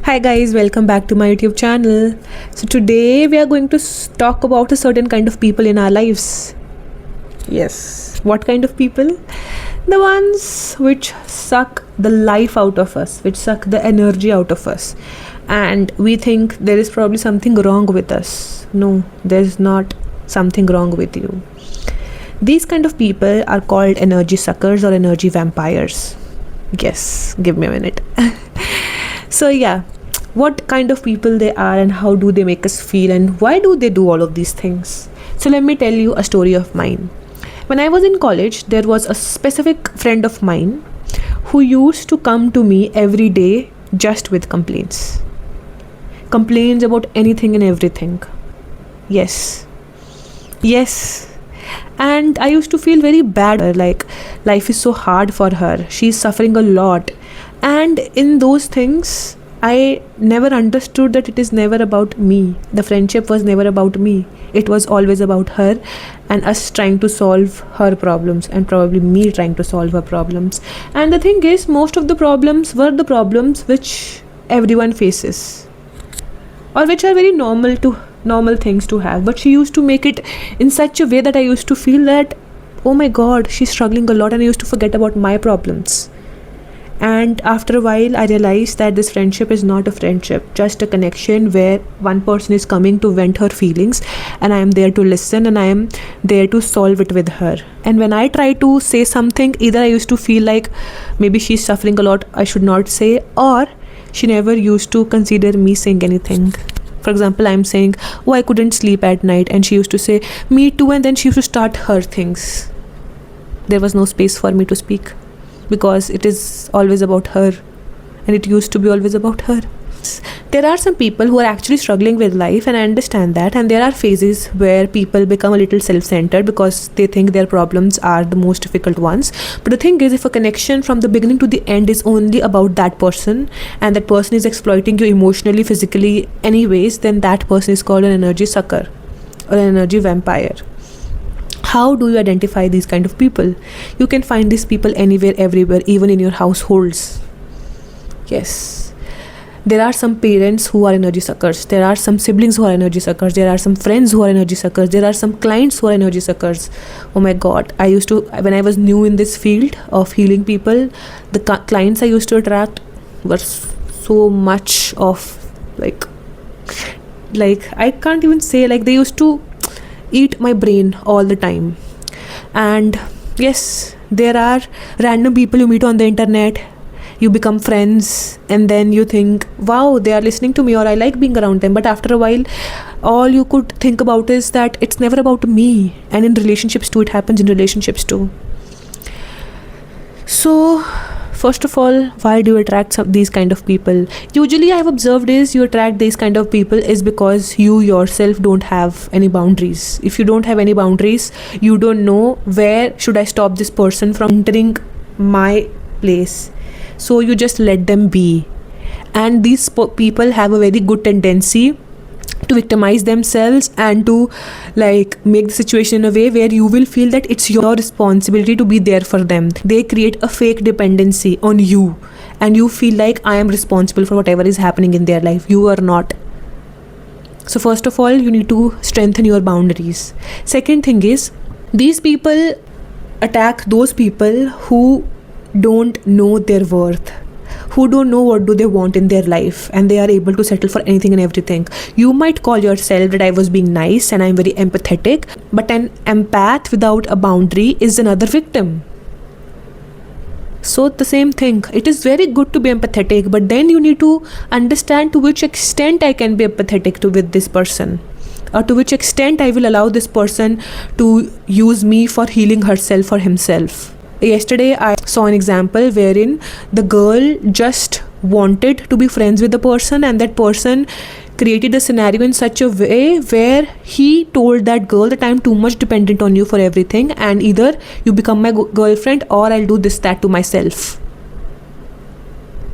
Hi guys, welcome back to my YouTube channel. So today we are going to talk about a certain kind of people in our lives. Yes, what kind of people? The ones which suck the life out of us, which suck the energy out of us. And we think there is probably something wrong with us. No, there's not something wrong with you. These kind of people are called energy suckers or energy vampires. Yes, give me a minute. So yeah, what kind of people they are and how do they make us feel and why do they do all of these things? So let me tell you a story of mine. When I was in college, there was a specific friend of mine who used to come to me every day just with complaints. Complaints about anything and everything. Yes. And I used to feel very bad, like life is so hard for her. She's suffering a lot. And in those things, I never understood that it is never about me. The friendship was never about me. It was always about her and us trying to solve her problems and probably me trying to solve her problems. And the thing is, most of the problems were the problems which everyone faces or which are very normal things to have. But she used to make it in such a way that I used to feel that, oh my god, she's struggling a lot, and I used to forget about my problems. And after a while, I realized that this friendship is not a friendship, just a connection where one person is coming to vent her feelings and I am there to listen and I am there to solve it with her. And when I try to say something, either I used to feel like maybe she's suffering a lot, I should not say, or she never used to consider me saying anything. For example, I'm saying, oh, I couldn't sleep at night, and she used to say, me too, and then she used to start her things. There was no space for me to speak, because it is always about her, and it used to be always about her. There are some people who are actually struggling with life, and I understand that, and there are phases where people become a little self-centered because they think their problems are the most difficult ones. But the thing is, if a connection from the beginning to the end is only about that person, and that person is exploiting you emotionally, physically, anyways, then that person is called an energy sucker or an energy vampire. How do you identify these kind of people? You can find these people anywhere, everywhere, even in your households. Yes. There are some parents who are energy suckers. There are some siblings who are energy suckers. There are some friends who are energy suckers. There are some clients who are energy suckers. Oh my god. When I was new in this field of healing people, the clients I used to attract were so much of like I can't even say, like they used to eat my brain all the time. And yes, there are random people you meet on the internet, you become friends, and then you think, wow, they are listening to me, or I like being around them. But after a while, all you could think about is that it's never about me. And in relationships too, it happens in relationships too. So first of all, why do you attract these kind of people? Usually I've observed is you attract these kind of people is because you yourself don't have any boundaries. If you don't have any boundaries, you don't know where should I stop this person from entering my place. So you just let them be. And these people have a very good tendency to victimize themselves and to like make the situation in a way where you will feel that it's your responsibility to be there for them. They create a fake dependency on you, and you feel like I am responsible for whatever is happening in their life. You are not. So first of all, you need to strengthen your boundaries. Second thing is, these people attack those people who don't know their worth, who don't know what do they want in their life, and they are able to settle for anything and everything. You might call yourself that I was being nice and I'm very empathetic, but an empath without a boundary is another victim. So the same thing, it is very good to be empathetic, but then you need to understand to which extent I can be empathetic with this person, or to which extent I will allow this person to use me for healing herself or himself. Yesterday I saw an example wherein the girl just wanted to be friends with the person, and that person created a scenario in such a way where he told that girl that I'm too much dependent on you for everything, and either you become my girlfriend or I'll do that to myself.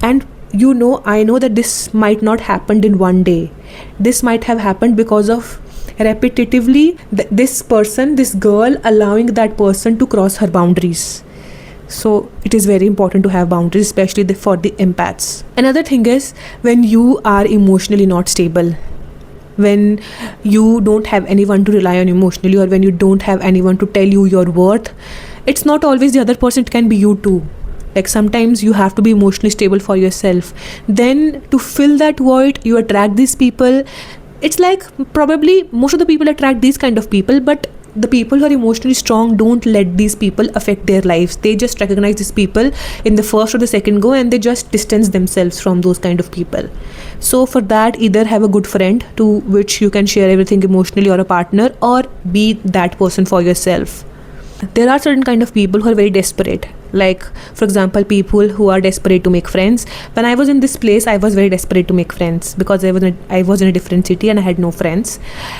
And I know that this might not happen in one day. This might have happened because of repetitively this girl allowing that person to cross her boundaries. So it is very important to have boundaries, especially for the empaths. Another thing is when you are emotionally not stable, when you don't have anyone to rely on emotionally, or when you don't have anyone to tell you your worth. It's not always the other person, it can be you too. Like sometimes you have to be emotionally stable for yourself. Then to fill that void, you attract these people. It's like probably most of the people attract these kind of people, but the people who are emotionally strong don't let these people affect their lives. They just recognize these people in the first or the second go, and they just distance themselves from those kind of people. So for that, either have a good friend to which you can share everything emotionally, or a partner, or be that person for yourself. There are certain kind of people who are very desperate, like for example people who are desperate to make friends. When I was in this place, I was very desperate to make friends because I was in a different city and I had no friends,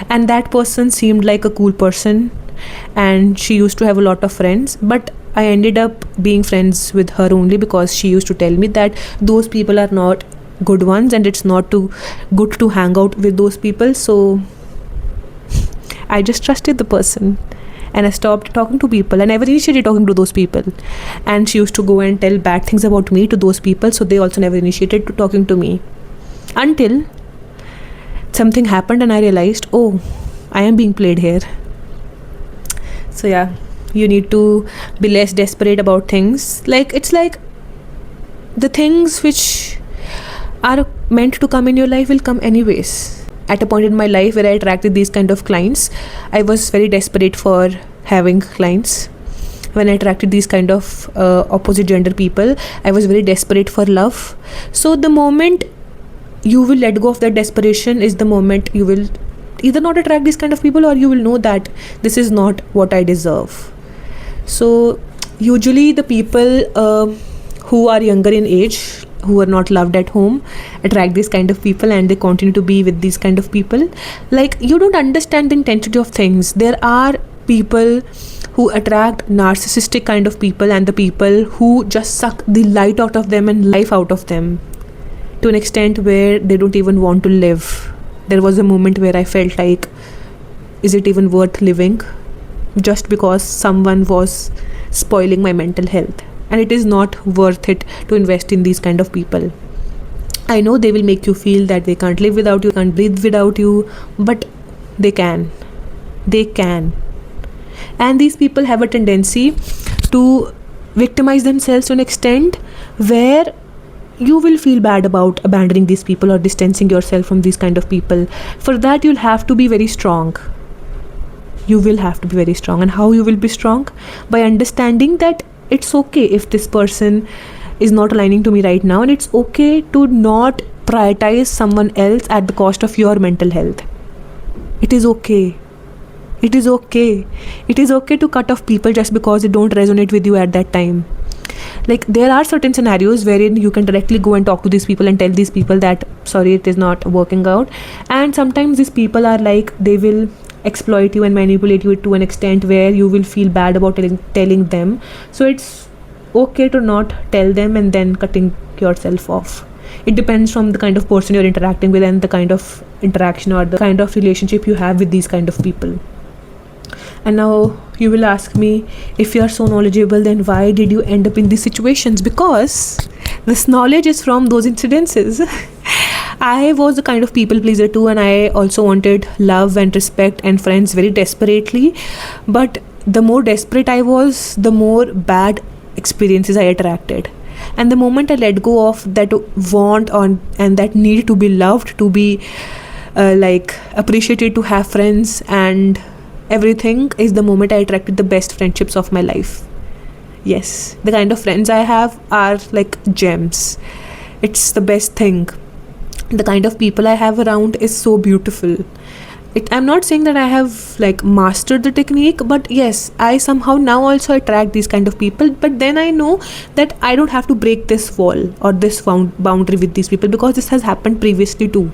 and that person seemed like a cool person and she used to have a lot of friends, but I ended up being friends with her only because she used to tell me that those people are not good ones and it's not too good to hang out with those people. So I just trusted the person and I stopped talking to people. I never initiated talking to those people. And she used to go and tell bad things about me to those people, so they also never initiated to talking to me. Until something happened and I realized, oh, I am being played here. So yeah, you need to be less desperate about things. Like it's like the things which are meant to come in your life will come anyways. At a point in my life where I attracted these kind of clients, I was very desperate for having clients. When I attracted these kind of opposite gender people, I was very desperate for love. So the moment you will let go of that desperation is the moment you will either not attract these kind of people, or you will know that this is not what I deserve. So usually the people who are younger in age, who are not loved at home, attract these kind of people and they continue to be with these kind of people. Like you don't understand the intensity of things. There are people who attract narcissistic kind of people and the people who just suck the light out of them and life out of them to an extent where they don't even want to live. There was a moment where I felt like, is it even worth living? Just because someone was spoiling my mental health. And it is not worth it to invest in these kind of people. I know they will make you feel that they can't live without you, can't breathe without you, but they can. They can. And these people have a tendency to victimize themselves to an extent where you will feel bad about abandoning these people or distancing yourself from these kind of people. For that, you'll have to be very strong. You will have to be very strong. And how you will be strong? By understanding that it's okay if this person is not aligning to me right now, and it's okay to not prioritize someone else at the cost of your mental health. It is okay. It is okay. It is okay to cut off people just because they don't resonate with you at that time. Like there are certain scenarios wherein you can directly go and talk to these people and tell these people that sorry, it is not working out. And sometimes these people are like, they will exploit you and manipulate you to an extent where you will feel bad about telling them. So it's okay to not tell them and then cutting yourself off. It depends from the kind of person you're interacting with and the kind of interaction or the kind of relationship you have with these kind of people. And now you will ask me, if you are so knowledgeable, then why did you end up in these situations? Because this knowledge is from those incidences. I was the kind of people pleaser too, and I also wanted love and respect and friends very desperately. But the more desperate I was, the more bad experiences I attracted. And the moment I let go of that want on and that need to be loved, to be appreciated, to have friends and everything, is the moment I attracted the best friendships of my life. Yes, the kind of friends I have are like gems. It's the best thing. The kind of people I have around is so beautiful. I'm not saying that I have mastered the technique, but yes, I somehow now also attract these kind of people. But then I know that I don't have to break this wall or this boundary with these people, because this has happened previously too.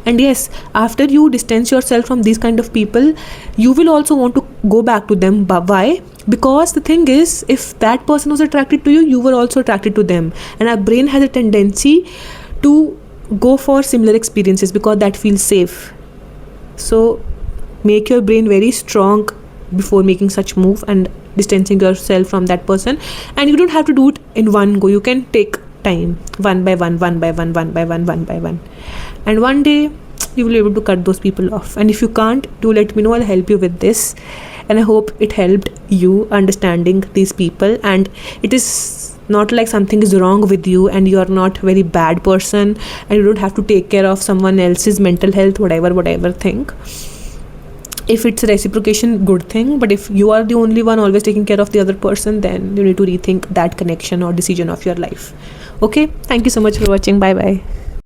And yes, after you distance yourself from these kind of people, you will also want to go back to them. But why? Because the thing is, if that person was attracted to you, you were also attracted to them. And our brain has a tendency to go for similar experiences because that feels safe. So make your brain very strong before making such move, and distancing yourself from that person. And you don't have to do it in one go. You can take time, one by one, one by one, one by one, one by one, and one day you will be able to cut those people off. And if you can't, do let me know, I'll help you with this. And I hope it helped you understanding these people, and it is not like something is wrong with you and you are not very bad person and you don't have to take care of someone else's mental health, whatever thing. If it's a reciprocation, good thing, but if you are the only one always taking care of the other person, then you need to rethink that connection or decision of your life. Okay, thank you so much for watching. Bye bye.